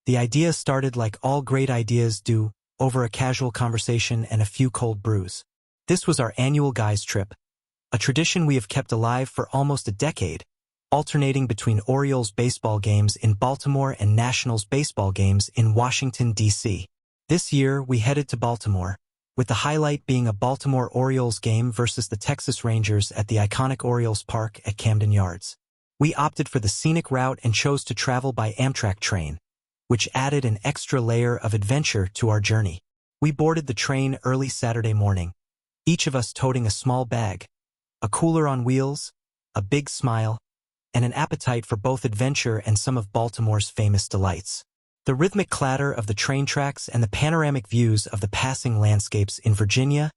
The idea started like all great ideas do, over a casual conversation and a few cold brews. This was our annual guys trip, a tradition we have kept alive for almost a decade, alternating between Orioles baseball games in Baltimore and Nationals baseball games in Washington, D.C. This year, we headed to Baltimore, with the highlight being a Baltimore Orioles game versus the Texas Rangers at the iconic Orioles Park at Camden Yards. We opted for the scenic route and chose to travel by Amtrak train, which added an extra layer of adventure to our journey. We boarded the train early Saturday morning, each of us toting a small bag, a cooler on wheels, a big smile, and an appetite for both adventure and some of Baltimore's famous delights. The rhythmic clatter of the train tracks and the panoramic views of the passing landscapes in Virginia,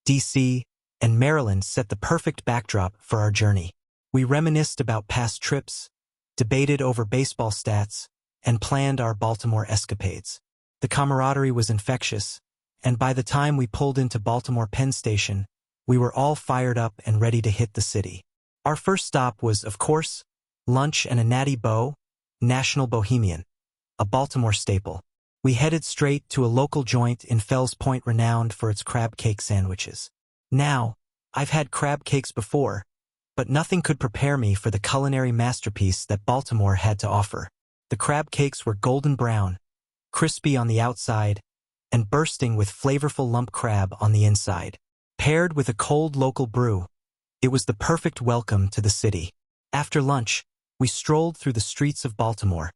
D.C., and Maryland set the perfect backdrop for our journey. We reminisced about past trips, debated over baseball stats, and planned our Baltimore escapades. The camaraderie was infectious, and by the time we pulled into Baltimore Penn Station, we were all fired up and ready to hit the city. Our first stop was, of course, lunch and a Natty Boh, National Bohemian, a Baltimore staple. We headed straight to a local joint in Fells Point renowned for its crab cake sandwiches. Now, I've had crab cakes before, but nothing could prepare me for the culinary masterpiece that Baltimore had to offer. The crab cakes were golden brown, crispy on the outside, and bursting with flavorful lump crab on the inside. Paired with a cold local brew, it was the perfect welcome to the city. After lunch, we strolled through the streets of Baltimore,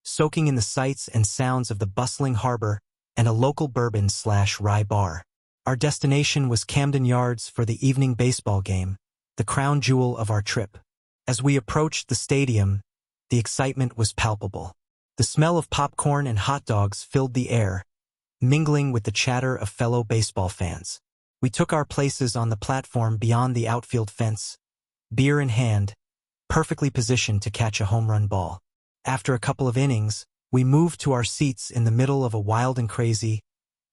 soaking in the sights and sounds of the bustling harbor and a local bourbon/rye bar. Our destination was Camden Yards for the evening baseball game, the crown jewel of our trip. As we approached the stadium, the excitement was palpable. The smell of popcorn and hot dogs filled the air, mingling with the chatter of fellow baseball fans. We took our places on the platform beyond the outfield fence, beer in hand, perfectly positioned to catch a home run ball. After a couple of innings, we moved to our seats in the middle of a wild and crazy,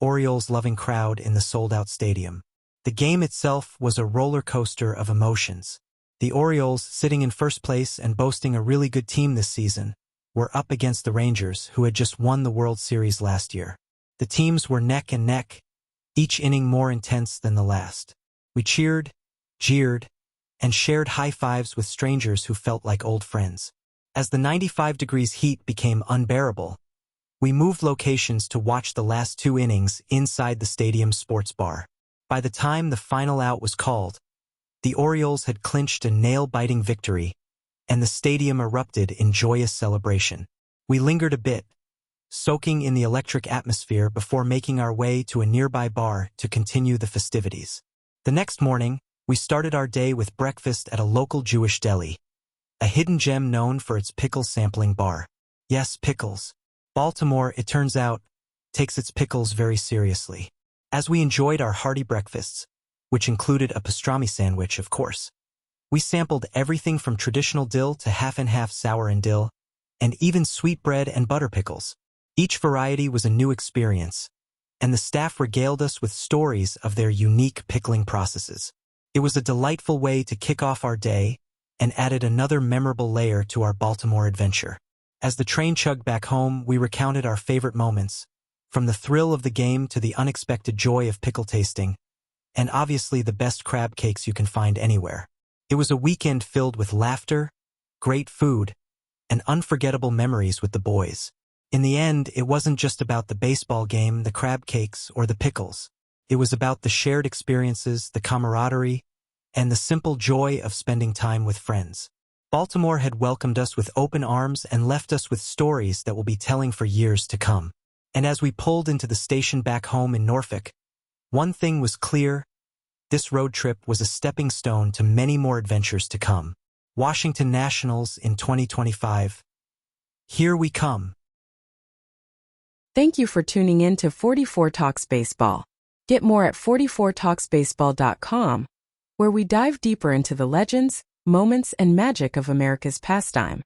Orioles-loving crowd in the sold-out stadium. The game itself was a roller coaster of emotions. The Orioles, sitting in first place and boasting a really good team this season, were up against the Rangers, who had just won the World Series last year. The teams were neck and neck, each inning more intense than the last. We cheered, jeered, and shared high fives with strangers who felt like old friends. As the 95 degrees heat became unbearable, we moved locations to watch the last two innings inside the stadium's sports bar. By the time the final out was called, the Orioles had clinched a nail-biting victory, and the stadium erupted in joyous celebration. We lingered a bit, soaking in the electric atmosphere before making our way to a nearby bar to continue the festivities. The next morning, we started our day with breakfast at a local Jewish deli, a hidden gem known for its pickle sampling bar. Yes, pickles. Baltimore, it turns out, takes its pickles very seriously. As we enjoyed our hearty breakfasts, which included a pastrami sandwich, of course, we sampled everything from traditional dill to half-and-half sour and dill, and even sweetbread and butter pickles. Each variety was a new experience, and the staff regaled us with stories of their unique pickling processes. It was a delightful way to kick off our day and added another memorable layer to our Baltimore adventure. As the train chugged back home, we recounted our favorite moments, from the thrill of the game to the unexpected joy of pickle tasting, and obviously the best crab cakes you can find anywhere. It was a weekend filled with laughter, great food, and unforgettable memories with the boys. In the end, it wasn't just about the baseball game, the crab cakes, or the pickles. It was about the shared experiences, the camaraderie, and the simple joy of spending time with friends. Baltimore had welcomed us with open arms and left us with stories that we'll be telling for years to come. And as we pulled into the station back home in Norfolk, one thing was clear: this road trip was a stepping stone to many more adventures to come. Washington Nationals in 2025. Here we come. Thank you for tuning in to 44 Talks Baseball. Get more at 44talksbaseball.com, where we dive deeper into the legends, moments, and magic of America's pastime.